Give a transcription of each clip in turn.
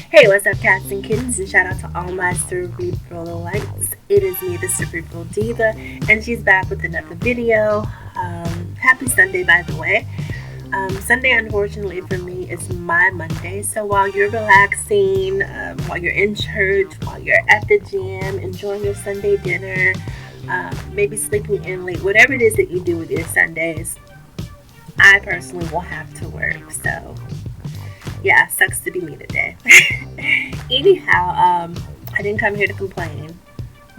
Hey, what's up, cats and kittens? And shout out to all my cerebral lights. It is me, the Cerebral Diva, and she's back with another video. Happy Sunday, by the way. Sunday, unfortunately for me, is my Monday. So while you're relaxing, while you're in church, while you're at the gym, enjoying your Sunday dinner, maybe sleeping in late, whatever it is that you do with your Sundays, I personally will have to work. So yeah, sucks to be me today. Anyhow, I didn't come here to complain.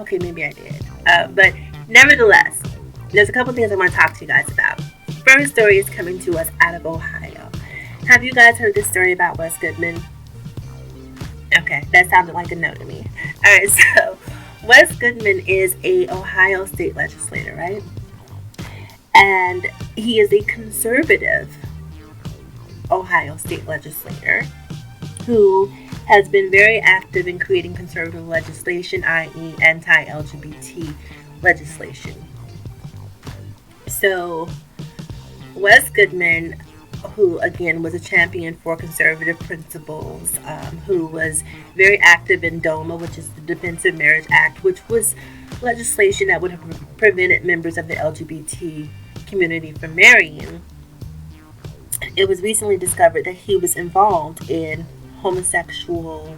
Okay, maybe I did. But nevertheless, there's a couple things I want to talk to you guys about. First story is coming to us out of Ohio. Have you guys heard this story about Wes Goodman? Okay, that sounded like a no to me. Alright, so Wes Goodman is a Ohio state legislator, right? And he is a conservative Ohio state legislator who has been very active in creating conservative legislation, i.e., anti-LGBT legislation. So, Wes Goodman, who again was a champion for conservative principles, who was very active in DOMA, which is the Defense of Marriage Act, which was legislation that would have prevented members of the LGBT community from marrying. It was recently discovered that he was involved in homosexual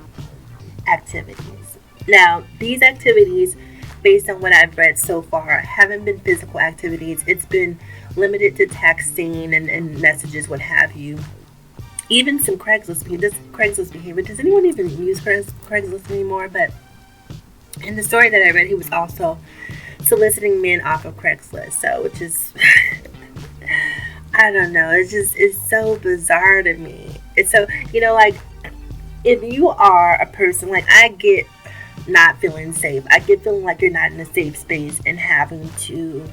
activities. Now, these activities, based on what I've read so far, haven't been physical activities. It's been limited to texting and messages, what have you. Even some Craigslist behavior. Does anyone even use Craigslist anymore? But in the story that I read, he was also soliciting men off of Craigslist. So, which is... I don't know. It's so bizarre to me. It's so, like, if you are a person, like, I get not feeling safe. I get feeling like you're not in a safe space and having to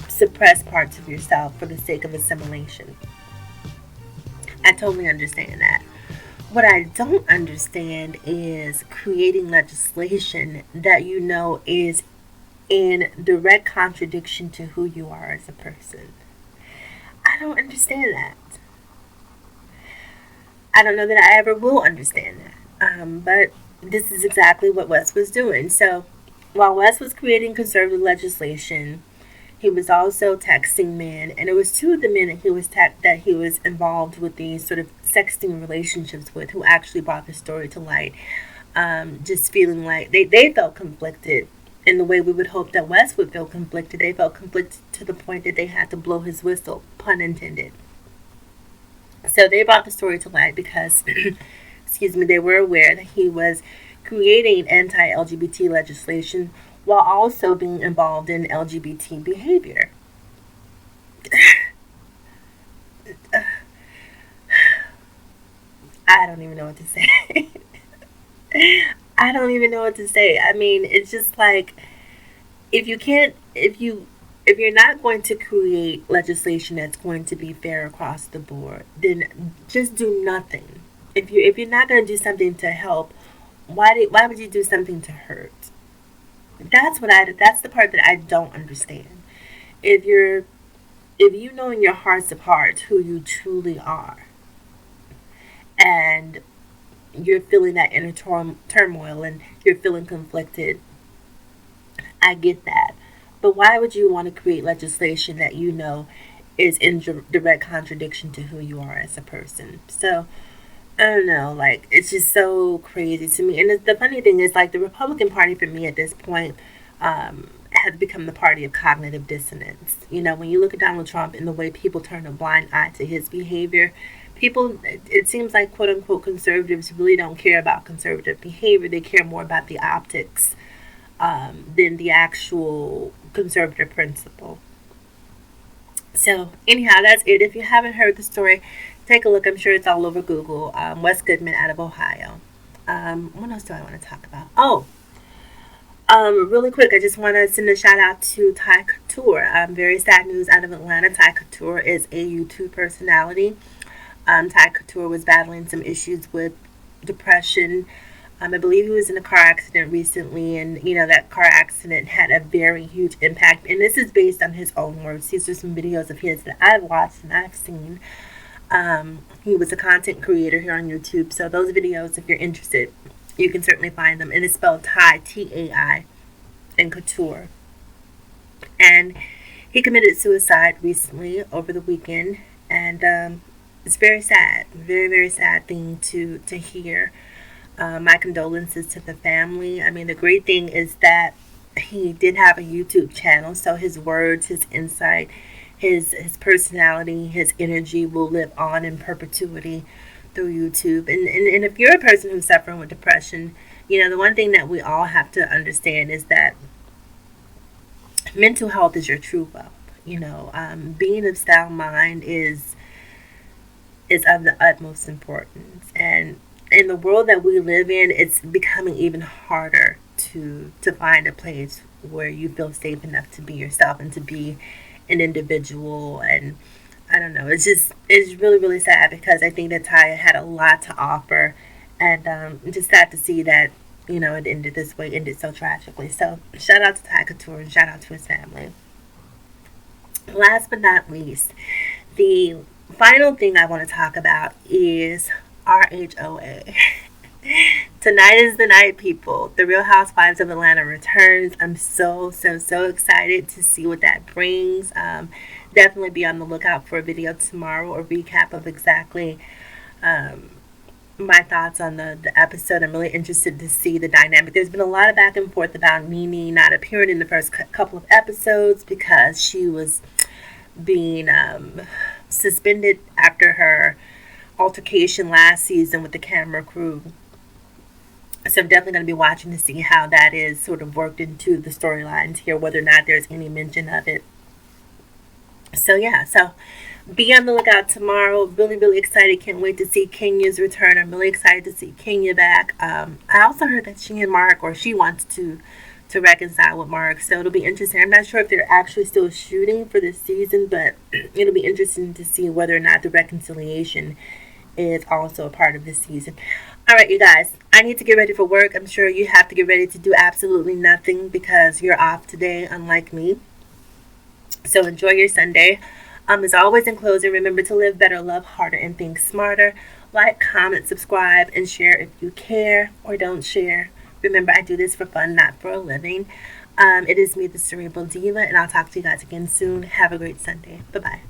suppress parts of yourself for the sake of assimilation. I totally understand that. What I don't understand is creating legislation that is in direct contradiction to who you are as a person. I don't understand that. I don't know that I ever will understand that. But this is exactly what Wes was doing. So while Wes was creating conservative legislation, he was also texting men, and it was two of the men that he was involved with these sort of sexting relationships with who actually brought the story to light. Just feeling like they felt conflicted in the way we would hope that Wes would feel conflicted. They felt conflicted to the point that they had to blow his whistle, pun intended. So they brought the story to light because, they were aware that he was creating anti-LGBT legislation while also being involved in LGBT behavior. I don't even know what to say. I don't even know what to say. I mean, it's just like if you're not going to create legislation that's going to be fair across the board, then just do nothing. If you're not going to do something to help, why would you do something to hurt? That's the part that I don't understand. If you know in your hearts of hearts who you truly are, and you're feeling that inner turmoil and you're feeling conflicted, I get that. But why would you want to create legislation that you know is in direct contradiction to who you are as a person? So, I don't know, like, it's just so crazy to me. And the funny thing is, like, the Republican Party for me at this point has become the party of cognitive dissonance. When you look at Donald Trump and the way people turn a blind eye to his behavior, it seems like quote unquote conservatives really don't care about conservative behavior. They care more about the optics than the actual conservative principle. So anyhow, that's it. If you haven't heard the story, take a look. I'm sure it's all over Google. Wes Goodman out of Ohio. What else do I want to talk about? Really quick, I just want to send a shout out to Tai Couture. Very sad news out of Atlanta. Tai Couture is a YouTube personality. Tai Couture was battling some issues with depression. I believe he was in a car accident recently, and that car accident had a very huge impact. And this is based on his own words. These are some videos of his that I've watched and I've seen. He was a content creator here on YouTube. So those videos, if you're interested, you can certainly find them. And it's spelled Tai, T-A-I, and Couture. And he committed suicide recently over the weekend. And it's very sad. Very, very sad thing to hear. My condolences to the family. I mean, the great thing is that he did have a YouTube channel, so his words, his insight, his personality, his energy will live on in perpetuity through YouTube. And if you're a person who's suffering with depression, you know, the one thing that we all have to understand is that mental health is your true wealth. You know, being of sound mind is of the utmost importance. And in the world that we live in, it's becoming even harder to find a place where you feel safe enough to be yourself and to be an individual. And I don't know, it's really, really sad, because I think that Tai had a lot to offer. And just sad to see that, you know, it ended this way, ended so tragically. So shout out to Tai Couture and shout out to his family. Last but not least, the final thing I want to talk about is RHOA. Tonight is the night, people. The Real Housewives of Atlanta returns. I'm so excited to see what that brings. Definitely be on the lookout for a video tomorrow, a recap of exactly my thoughts on the episode. I'm really interested to see the dynamic. There's been a lot of back and forth about Nene not appearing in the first couple of episodes because she was being suspended after her altercation last season with the camera crew. So I'm definitely going to be watching to see how that is sort of worked into the storylines here, whether or not there's any mention of it. So yeah, so be on the lookout tomorrow. Really, really excited. Can't wait to see Kenya's return. I'm really excited to see Kenya back. I also heard that she and Mark, or she wants to reconcile with Mark. So it'll be interesting. I'm not sure if they're actually still shooting for this season, but it'll be interesting to see whether or not the reconciliation is also a part of this season. All right, you guys, I need to get ready for work. I'm sure you have to get ready to do absolutely nothing because you're off today, unlike me. So enjoy your Sunday. As always, in closing, remember to live better, love harder, and think smarter. Like, comment, subscribe, and share if you care, or don't share. Remember, I do this for fun, not for a living. It is me, the Cerebral Diva, and I'll talk to you guys again soon. Have a great Sunday. Bye-bye.